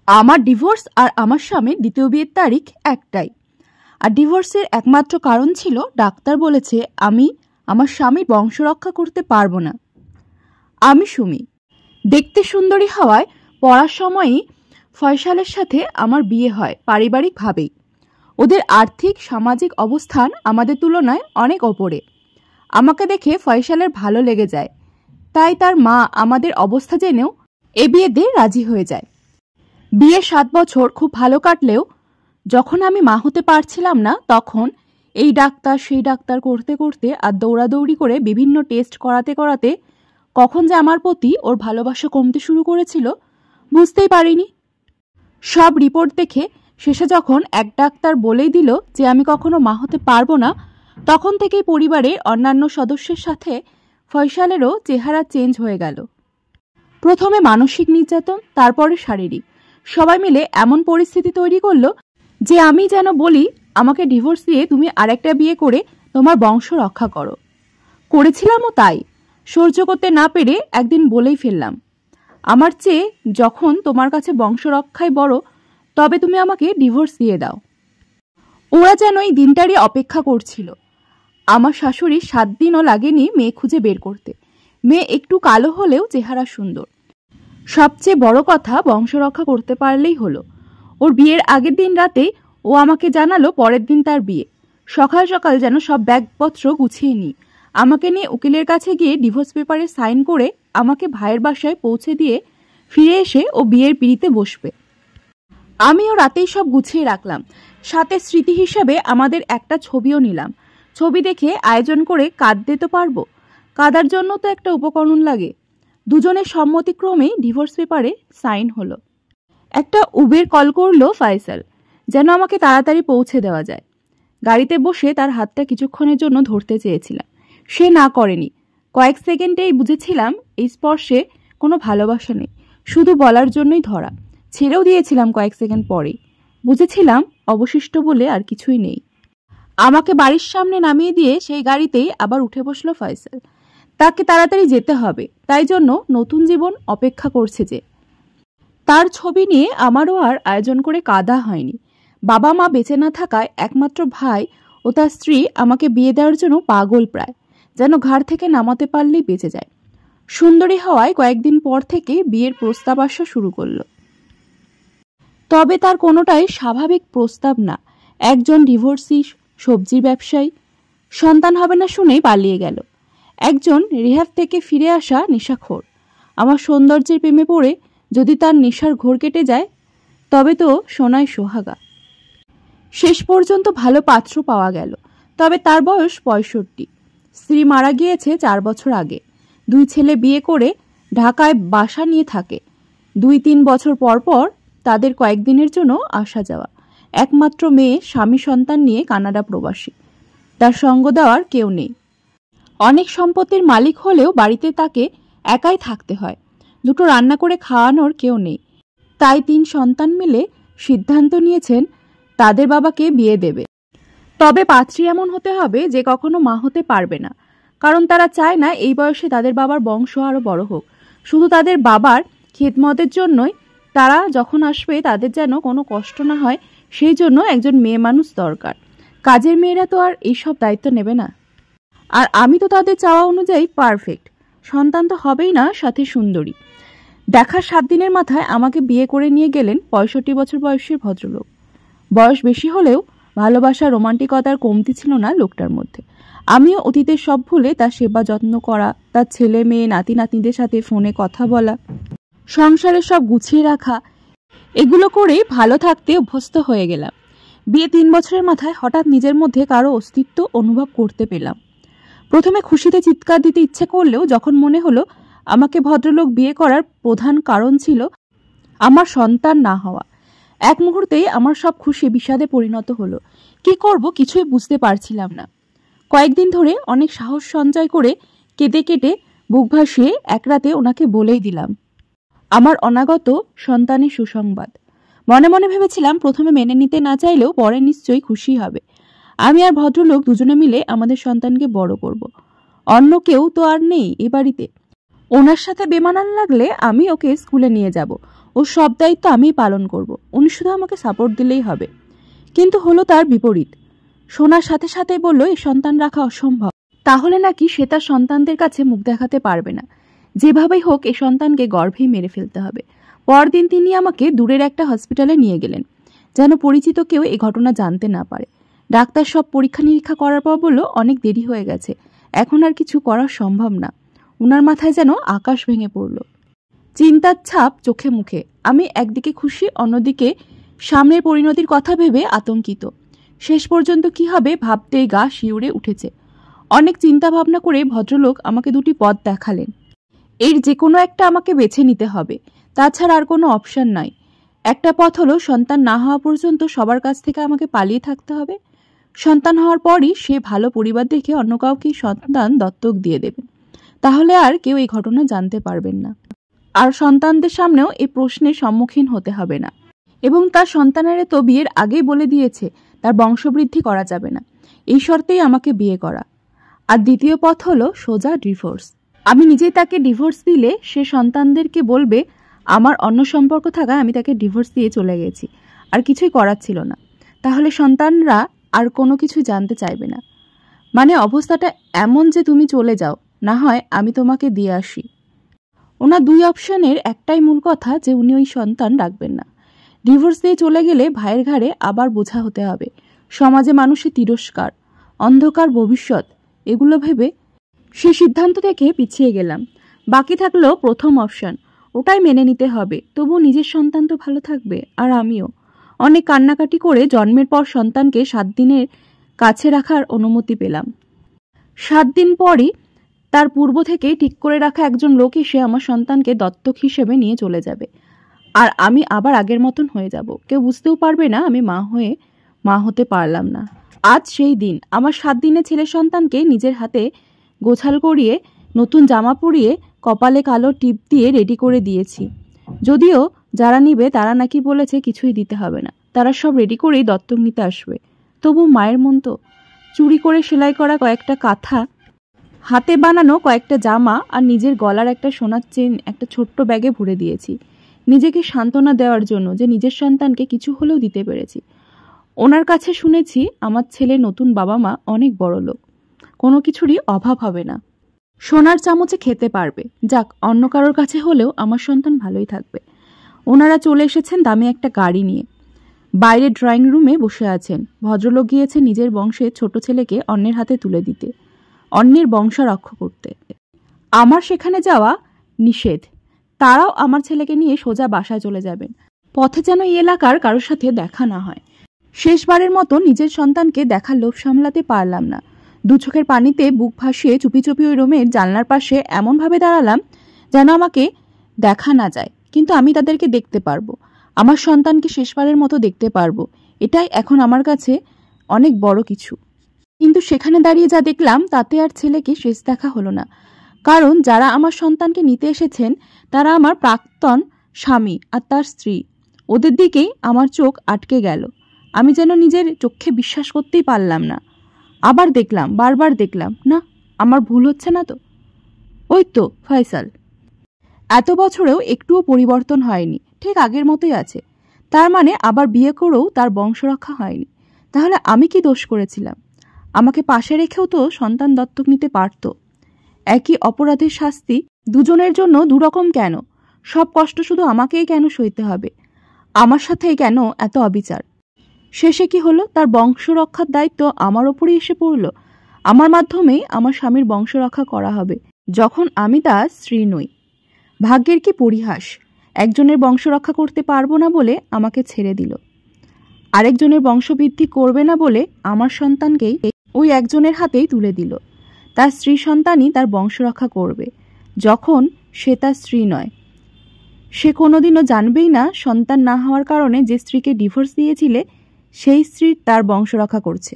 আমার ডিভোর্স আর আমার স্বামীর দ্বিতীয় বিয়ের তারিখ একটাই। আর ডিভোর্সের একমাত্র কারণ ছিল ডাক্তার বলেছে আমি আমার স্বামীর বংশ রক্ষা করতে পারবো না। আমি সুমি, দেখতে সুন্দরী হওয়ায় পড়ার সময়ই ফয়সালের সাথে আমার বিয়ে হয় পারিবারিকভাবেই। ওদের আর্থিক সামাজিক অবস্থান আমাদের তুলনায় অনেক ওপরে। আমাকে দেখে ফয়সালের ভালো লেগে যায়, তাই তার মা আমাদের অবস্থা জেনেও এ বিয়েতে রাজি হয়ে যায়। বিয়ের 7 বছর খুব ভালো কাটলেও যখন আমি মা হতে পারছিলাম না, তখন এই ডাক্তার সেই ডাক্তার করতে করতে আর দৌড়াদৌড়ি করে বিভিন্ন টেস্ট করাতে করাতে কখন যে আমার প্রতি ওর ভালোবাসা কমতে শুরু করেছিল বুঝতেই পারিনি। সব রিপোর্ট দেখে শেষে যখন এক ডাক্তার বলেই দিল যে আমি কখনো মা হতে পারবো না, তখন থেকেই পরিবারের অন্যান্য সদস্যের সাথে ফয়সালেরও চেহারা চেঞ্জ হয়ে গেল। প্রথমে মানসিক নির্যাতন, তারপরে শারীরিক। সবাই মিলে এমন পরিস্থিতি তৈরি করলো যে আমি যেন বলি আমাকে ডিভোর্স দিয়ে তুমি আরেকটা বিয়ে করে তোমার বংশ রক্ষা করো। করেছিলামও তাই। সহ্য করতে না পেরে একদিন বলেই ফেললাম, আমার চেয়ে যখন তোমার কাছে বংশ রক্ষাই বড়, তবে তুমি আমাকে ডিভোর্স দিয়ে দাও। ওরা যেন এই দিনটারই অপেক্ষা করছিল। আমার শাশুড়ি 7 দিনও লাগেনি মেয়ে খুঁজে বের করতে। মেয়ে একটু কালো হলেও চেহারা সুন্দর। সবচেয়ে বড় কথা, বংশ রক্ষা করতে পারলেই হলো। ওর বিয়ের আগের দিন রাতে ও আমাকে জানালো পরের দিন তার বিয়ে। সকাল সকাল যেন সব ব্যাগপত্র গুছিয়ে নিই। আমাকে নিয়ে উকিলের কাছে গিয়ে ডিভোর্স পেপারে সাইন করে আমাকে ভাইয়ের বাসায় পৌঁছে দিয়ে ফিরে এসে ও বিয়ের পিঁড়িতে বসবে। আমিও রাতেই সব গুছিয়ে রাখলাম। সাথে স্মৃতি হিসাবে আমাদের একটা ছবিও নিলাম। ছবি দেখে আয়োজন করে কাঁদতে তো পারবো, কাঁদার জন্য তো একটা উপকরণ লাগে। দুজনের সম্মতিক্রমেই ডিভোর্স পেপারে সাইন হলো। একটা উবের কল করলো ফয়সাল, যেন আমাকে তাড়াতাড়ি পৌঁছে দেওয়া যায়। গাড়িতে বসে তার হাতটা কিছুক্ষণের জন্য ধরতে চেয়েছিলাম, সে না করেনি। কয়েক সেকেন্ডেই বুঝেছিলাম এই স্পর্শে কোনো ভালোবাসা নেই, শুধু বলার জন্যই ধরা। ছেড়েও দিয়েছিলাম কয়েক সেকেন্ড পরেই। বুঝেছিলাম অবশিষ্ট বলে আর কিছুই নেই। আমাকে বাড়ির সামনে নামিয়ে দিয়ে সেই গাড়িতেই আবার উঠে বসলো ফয়সাল। তাকে তাড়াতাড়ি যেতে হবে, তাই জন্য নতুন জীবন অপেক্ষা করছে যে। তার ছবি নিয়ে আমারও আর আয়োজন করে কাঁদা হয়নি। বাবা মা বেঁচে না থাকায় একমাত্র ভাই ও তার স্ত্রী আমাকে বিয়ে দেওয়ার জন্য পাগল প্রায়, যেন ঘাড় থেকে নামাতে পারলেই বেঁচে যায়। সুন্দরী হওয়ায় কয়েকদিন পর থেকে বিয়ের প্রস্তাব আসা শুরু করলো। তবে তার কোনোটাই স্বাভাবিক প্রস্তাব না। একজন ডিভোর্সি সবজির ব্যবসায়ী, সন্তান হবে না শুনেই পালিয়ে গেল। একজন রিহ্যাব থেকে ফিরে আসা নেশাখোর, আমার সৌন্দর্যের প্রেমে পড়ে যদি তার নেশার ঘোর কেটে যায় তবে তো সোনায় সোহাগা। শেষ পর্যন্ত ভালো পাত্র পাওয়া গেল, তবে তার বয়স 65। স্ত্রী মারা গিয়েছে 4 বছর আগে। 2 ছেলে বিয়ে করে ঢাকায় বাসা নিয়ে থাকে। 2-3 বছর পর পর তাদের কয়েকদিনের জন্য আসা যাওয়া। একমাত্র মেয়ে স্বামী সন্তান নিয়ে কানাডা প্রবাসী, তার সঙ্গ দেওয়ার কেউ নেই। অনেক সম্পত্তির মালিক হলেও বাড়িতে তাকে একাই থাকতে হয়। 2টো রান্না করে খাওয়ানোর কেউ নেই। তাই 3 সন্তান মিলে সিদ্ধান্ত নিয়েছেন তাদের বাবাকে বিয়ে দেবে। তবে পাত্রী এমন হতে হবে যে কখনো মা হতে পারবে না, কারণ তারা চায় না এই বয়সে তাদের বাবার বংশ আরও বড় হোক। শুধু তাদের বাবার খেদমতের জন্যই তারা যখন আসবে তাদের যেন কোনো কষ্ট না হয়, সেই জন্য একজন মেয়ে মানুষ দরকার। কাজের মেয়েরা তো আর এইসব দায়িত্ব নেবে না। আর আমি তো তাদের চাওয়া অনুযায়ী পারফেক্ট। সন্তান তো হবেই না, সাথে সুন্দরী। দেখার 7 দিনের মাথায় আমাকে বিয়ে করে নিয়ে গেলেন 65 বছর বয়সের ভদ্রলোক। বয়স বেশি হলেও ভালোবাসা রোমান্টিকতার কমতি ছিল না লোকটার মধ্যে। আমিও অতীতের সব ভুলে তার সেবা যত্ন করা, তার ছেলে মেয়ে নাতি নাতনিদের সাথে ফোনে কথা বলা, সংসারের সব গুছিয়ে রাখা, এগুলো করেই ভালো থাকতে অভ্যস্ত হয়ে গেলাম। বিয়ে 3 বছরের মাথায় হঠাৎ নিজের মধ্যে কারো অস্তিত্ব অনুভব করতে পেলাম। প্রথমে খুশিতে চিৎকার দিতে ইচ্ছে করলেও যখন মনে হলো আমাকে ভদ্রলোক বিয়ে করার প্রধান কারণ ছিল আমার সন্তান না হওয়া, এক মুহূর্তেই আমার সব খুশি বিষাদে পরিণত হলো। কি করব কিছুই বুঝতে পারছিলাম না। কয়েকদিন ধরে অনেক সাহস সঞ্চয় করে কেঁদে কেটে বুক ভাসিয়ে এক রাতে ওনাকে বলেই দিলাম আমার অনাগত সন্তানের সুসংবাদ। মনে মনে ভেবেছিলাম প্রথমে মেনে নিতে না চাইলেও পরে নিশ্চয়ই খুশি হবে। আমি আর ভদ্রলোক দুজনে মিলে আমাদের সন্তানকে বড় করব। অন্য কেউ তো আর নেই এ বাড়িতে। ওনার সাথে বেমানান লাগলে আমি ওকে স্কুলে নিয়ে যাব। ওর সব দায়িত্ব আমিই পালন করব, উনি শুধু আমাকে সাপোর্ট দিলেই হবে। কিন্তু হলো তার বিপরীত। সোনার সাথে সাথে বলল এই সন্তান রাখা অসম্ভব। তাহলে নাকি সে তার সন্তানদের কাছে মুখ দেখাতে পারবে না। যেভাবেই হোক এই সন্তানকে গর্ভেই মেরে ফেলতে হবে। পরদিন তিনি আমাকে দূরের একটা হসপিটালে নিয়ে গেলেন, যেন পরিচিত কেউ এই ঘটনা জানতে না পারে। ডাক্তার সব পরীক্ষা নিরীক্ষা করার পর বলল অনেক দেরি হয়ে গেছে, এখন আর কিছু করা সম্ভব না। উনার মাথায় যেন আকাশ ভেঙে পড়ল। চিন্তার ছাপ চোখে মুখে। আমি একদিকে খুশি, অন্যদিকে সামনের পরিণতির কথা ভেবে আতঙ্কিত। শেষ পর্যন্ত কি হবে ভাবতেই গা শিউরে উঠেছে। অনেক চিন্তা ভাবনা করে ভদ্রলোক আমাকে দুটি পথ দেখালেন। এর যে কোনো একটা আমাকে বেছে নিতে হবে, তাছাড়া আর কোনো অপশন নাই। একটা পথ হলো সন্তান না হওয়া পর্যন্ত সবার কাছ থেকে আমাকে পালিয়ে থাকতে হবে। সন্তান হওয়ার পরই সে ভালো পরিবার দেখে অন্য কাউকে সন্তান দত্তক দিয়ে দেবেন। তাহলে আর কেউ এই ঘটনা জানতে পারবেন না, আর সন্তানদের সামনেও এই প্রশ্নের সম্মুখীন হতে হবে না। এবং তার সন্তানের তো বিয়ের আগেই বলে দিয়েছে তার বংশবৃদ্ধি করা যাবে না, এই শর্তেই আমাকে বিয়ে করা। আর দ্বিতীয় পথ হলো সোজা ডিভোর্স। আমি নিজেই তাকে ডিভোর্স দিলে সে সন্তানদেরকে বলবে আমার অন্য সম্পর্ক থাকায় আমি তাকে ডিভোর্স দিয়ে চলে গেছি, আর কিছুই করার ছিল না। তাহলে সন্তানরা আর কোনো কিছু জানতে চাইবে না। মানে অবস্থাটা এমন যে তুমি চলে যাও, না হয় আমি তোমাকে দিয়ে আসি। ওনার দুই অপশনের একটাই মূল কথা যে উনি ওই সন্তান রাখবেন না। ডিভোর্স দিয়ে চলে গেলে ভাইয়ের ঘাড়ে আবার বোঝা হতে হবে। সমাজে মানুষের তিরস্কার, অন্ধকার ভবিষ্যৎ, এগুলো ভেবে সে সিদ্ধান্ত থেকে পিছিয়ে গেলাম। বাকি থাকলো প্রথম অপশন, ওটাই মেনে নিতে হবে। তবু নিজের সন্তান তো ভালো থাকবে, আর আমিও। অনেক কান্নাকাটি করে জন্মের পর সন্তানকে 7 দিনের কাছে রাখার অনুমতি পেলাম। 7 দিন পরই তার পূর্ব থেকেই ঠিক করে রাখা একজন লোক এসে আমার সন্তানকে দত্তক হিসেবে নিয়ে চলে যাবে, আর আমি আবার আগের মতন হয়ে যাব। কেউ বুঝতেও পারবে না আমি মা হতে পারলাম না। আজ সেই দিন। আমার 7 দিনের ছেলে সন্তানকে নিজের হাতে গোছাল করিয়ে, নতুন জামা পরিয়ে, কপালে কালো টিপ দিয়ে রেডি করে দিয়েছি। যদিও যারা নিবে তারা নাকি বলেছে কিছুই দিতে হবে না, তারা সব রেডি করেই দত্তক নিতে আসবে। তবু মায়ের মন তো। চুরি করে সেলাই করা কয়েকটা কাঁথা, হাতে বানানো কয়েকটা জামা আর নিজের গলার একটা সোনার চেন একটা ছোট্ট ব্যাগে ভরে দিয়েছি, নিজেকে সান্ত্বনা দেওয়ার জন্য যে নিজের সন্তানকে কিছু হলেও দিতে পেরেছি। ওনার কাছে শুনেছি আমার ছেলে নতুন বাবা মা অনেক বড় লোক, কোনো কিছুরই অভাব হবে না, সোনার চামচে খেতে পারবে। যাক, অন্য কারোর কাছে হলেও আমার সন্তান ভালোই থাকবে। ওনারা চলে এসেছেন দামি একটা গাড়ি নিয়ে। বাইরে ড্রয়িং রুমে বসে আছেন। ভদ্রলোক গিয়েছে নিজের বংশের ছোট ছেলেকে অন্যের হাতে তুলে দিতে, অন্যের বংশ রক্ষা করতে। আমার সেখানে যাওয়া নিষেধ। তারাও আমার ছেলেকে নিয়ে সোজা বাসায় চলে যাবেন। পথে যেন এই এলাকার কারোর সাথে দেখা না হয়। শেষবারের মতো নিজের সন্তানকে দেখার লোভ সামলাতে পারলাম না। দু চোখের পানিতে বুক ভাসিয়ে চুপি চুপি ওই রুমের জানলার পাশে এমনভাবে দাঁড়ালাম যেন আমাকে দেখা না যায়, কিন্তু আমি তাদেরকে দেখতে পারবো। আমার সন্তানকে শেষবারের মতো দেখতে পারবো, এটাই এখন আমার কাছে অনেক বড় কিছু। কিন্তু সেখানে দাঁড়িয়ে যা দেখলাম তাতে আর ছেলেকে শেষ দেখা হলো না। কারণ যারা আমার সন্তানকে নিতে এসেছেন তারা আমার প্রাক্তন স্বামী আর তার স্ত্রী। ওদের দিকেই আমার চোখ আটকে গেল। আমি যেন নিজের চোখে বিশ্বাস করতেই পারলাম না। আবার দেখলাম, বারবার দেখলাম, না আমার ভুল হচ্ছে না তো? ওই তো ফয়সাল। এত বছরেও একটুও পরিবর্তন হয়নি, ঠিক আগের মতোই আছে। তার মানে আবার বিয়ে করেও তার বংশরক্ষা হয়নি। তাহলে আমি কি দোষ করেছিলাম? আমাকে পাশে রেখেও তো সন্তান দত্তক নিতে পারত। একই অপরাধের শাস্তি দুজনের জন্য দুরকম কেন? সব কষ্ট শুধু আমাকেই কেন সইতে হবে? আমার সাথেই কেন এত অবিচার? শেষে কি হলো? তার বংশ রক্ষার দায়িত্ব আমার ওপরই এসে পড়ল। আমার মাধ্যমেই আমার স্বামীর বংশ রক্ষা করা হবে, যখন আমি তার স্ত্রী নই। ভাগ্যের কি পরিহাস! একজনের বংশ রক্ষা করতে পারবো না বলে আমাকে ছেড়ে দিল, আরেকজনের বংশবৃদ্ধি করবে না বলে আমার সন্তানকেই ওই একজনের হাতেই তুলে দিল। তার স্ত্রী সন্তানই তার বংশ রক্ষা করবে, যখন সে তার স্ত্রী নয়। সে কোনোদিনও জানবেই না সন্তান না হওয়ার কারণে যে স্ত্রীকে ডিভোর্স দিয়েছিলে সেই স্ত্রী তার বংশ রক্ষা করছে।